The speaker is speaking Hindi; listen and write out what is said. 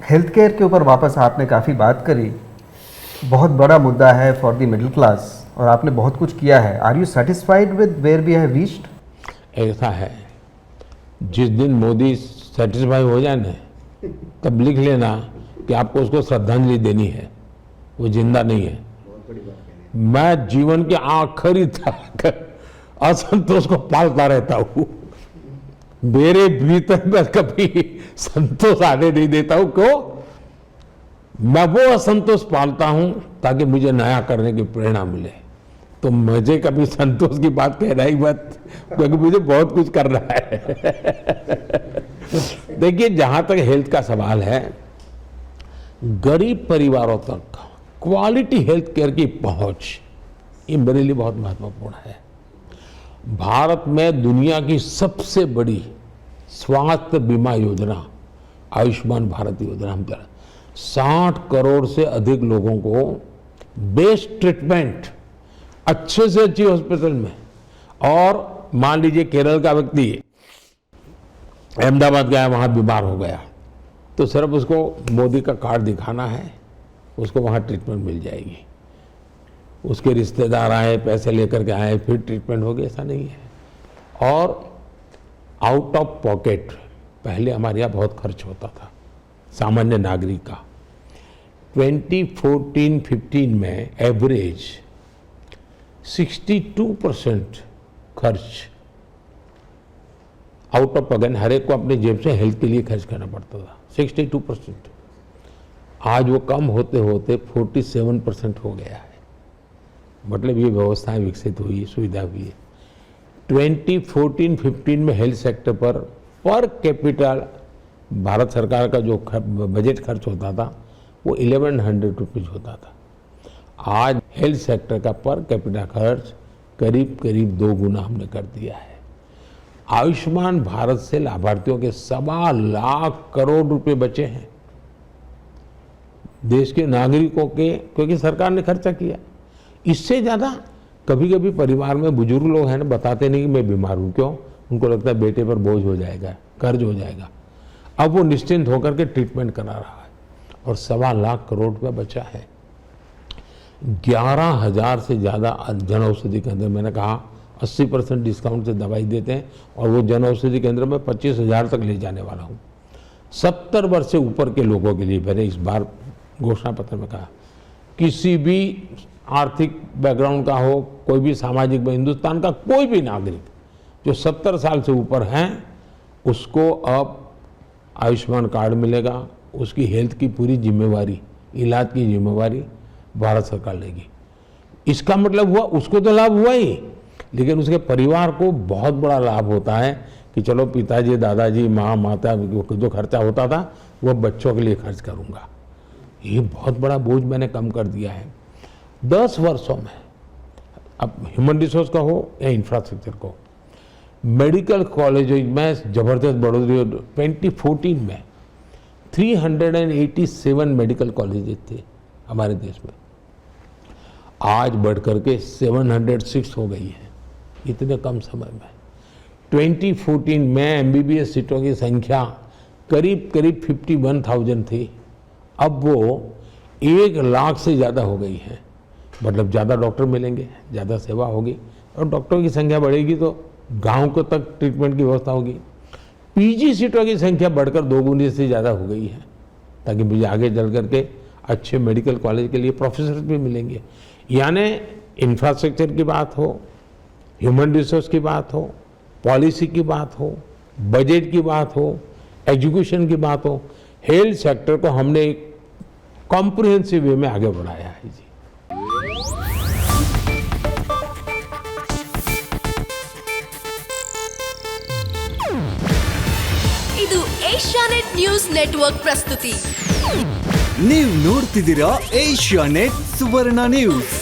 हेल्थ केयर के ऊपर वापस आपने काफ़ी बात करी। बहुत बड़ा मुद्दा है फॉर द मिडिल क्लास और आपने बहुत कुछ किया है। Are you satisfied with where we have reached? ऐसा है, जिस दिन मोदी सेटिस्फाई हो जाए ना, तब लिख लेना कि आपको उसको श्रद्धांजलि देनी है, वो जिंदा नहीं है। मैं जीवन के आखिरी तक असंतोष को पालता रहता हूँ, मेरे भीतर में कभी संतोष आने नहीं देता हूँ। क्यों? मैं वो असंतोष पालता हूँ ताकि मुझे नया करने की प्रेरणा मिले। तो मुझे कभी संतोष की बात कहना ही मत, क्योंकि मुझे बहुत कुछ करना है। देखिए, जहां तक हेल्थ का सवाल है, गरीब परिवारों तक क्वालिटी हेल्थ केयर की पहुंच, ये मेरे लिए बहुत महत्वपूर्ण है। भारत में दुनिया की सबसे बड़ी स्वास्थ्य बीमा योजना आयुष्मान भारत योजना हम चला। 60 करोड़ से अधिक लोगों को बेस्ट ट्रीटमेंट अच्छे से अच्छी हॉस्पिटल में, और मान लीजिए केरल का व्यक्ति अहमदाबाद गया, वहां बीमार हो गया, तो सिर्फ उसको मोदी का कार्ड दिखाना है, उसको वहां ट्रीटमेंट मिल जाएगी। उसके रिश्तेदार आए, पैसे लेकर के आए, फिर ट्रीटमेंट होगी, ऐसा नहीं है। और आउट ऑफ पॉकेट पहले हमारे यहाँ बहुत खर्च होता था सामान्य नागरिक का। 2014-15 में एवरेज 62% खर्च आउट ऑफ पॉकेट, हर एक को अपने जेब से हेल्थ के लिए खर्च करना पड़ता था। 62%। आज वो कम होते होते 47% हो गया है। मतलब ये व्यवस्थाएं विकसित हुई, सुविधा हुई है। 2014-15 में हेल्थ सेक्टर पर कैपिटल भारत सरकार का जो बजट खर्च होता था वो 1100 रुपीज होता था। आज हेल्थ सेक्टर का पर कैपिटल खर्च करीब करीब 2 गुना हमने कर दिया है। आयुष्मान भारत से लाभार्थियों के 1.25 लाख करोड़ रुपए बचे हैं देश के नागरिकों के, क्योंकि सरकार ने खर्चा किया। इससे ज्यादा कभी कभी परिवार में बुजुर्ग लोग हैं ना, बताते नहीं कि मैं बीमार हूं। क्यों? उनको लगता है बेटे पर बोझ हो जाएगा, कर्ज हो जाएगा। अब वो निश्चिंत होकर के ट्रीटमेंट करा रहा है और 1.25 लाख करोड़ रुपया बचा है। 11,000 से ज्यादा जन औषधि केंद्र, मैंने कहा 80% डिस्काउंट से दवाई देते हैं, और वो जन औषधि केंद्र में 25,000 तक ले जाने वाला हूँ। 70 वर्ष से ऊपर के लोगों के लिए मैंने इस बार घोषणा पत्र में कहा, किसी भी आर्थिक बैकग्राउंड का हो, कोई भी सामाजिक में, हिंदुस्तान का कोई भी नागरिक जो 70 साल से ऊपर हैं, उसको अब आयुष्मान कार्ड मिलेगा। उसकी हेल्थ की पूरी जिम्मेवारी, इलाज की जिम्मेवारी भारत सरकार लेगी। इसका मतलब हुआ उसको तो लाभ हुआ ही, लेकिन उसके परिवार को बहुत बड़ा लाभ होता है कि चलो पिताजी, दादाजी, माँ, माता जो खर्चा होता था वो बच्चों के लिए खर्च करूँगा। ये बहुत बड़ा बोझ मैंने कम कर दिया है 10 वर्षों में। अब ह्यूमन रिसोर्स का हो या इंफ्रास्ट्रक्चर को, मेडिकल कॉलेज में जबरदस्त बढ़ोतरी। 2014 में 387 मेडिकल कॉलेजेस थे हमारे देश में, आज बढ़कर के 706 हो गई है इतने कम समय में। 2014 में एमबीबीएस सीटों की संख्या करीब करीब 51,000 थी, अब वो 1 लाख से ज़्यादा हो गई है। मतलब ज़्यादा डॉक्टर मिलेंगे, ज़्यादा सेवा होगी, और डॉक्टरों की संख्या बढ़ेगी तो गांव को तक ट्रीटमेंट की व्यवस्था होगी। पीजी सीटों की संख्या बढ़कर 2 गुनी से ज़्यादा हो गई है, ताकि मुझे आगे चल करके अच्छे मेडिकल कॉलेज के लिए प्रोफेसर भी मिलेंगे। यानी इंफ्रास्ट्रक्चर की बात हो, ह्यूमन रिसोर्स की बात हो, पॉलिसी की बात हो, बजट की बात हो, एजुकेशन की बात हो, हेल्थ सेक्टर को हमने एक कॉम्प्रिहेंसिव वे में आगे बढ़ाया है जी। ಇದು ಏಷ್ಯಾನೆಟ್ ನ್ಯೂಸ್ ನೆಟ್ವರ್ಕ್ ಪ್ರಸ್ತುತಿ. ನೀವು ನೋಡ್ತಿದ್ದೀರಾ ಏಷ್ಯಾನೆಟ್ ಸುವರ್ಣ ನ್ಯೂಸ್.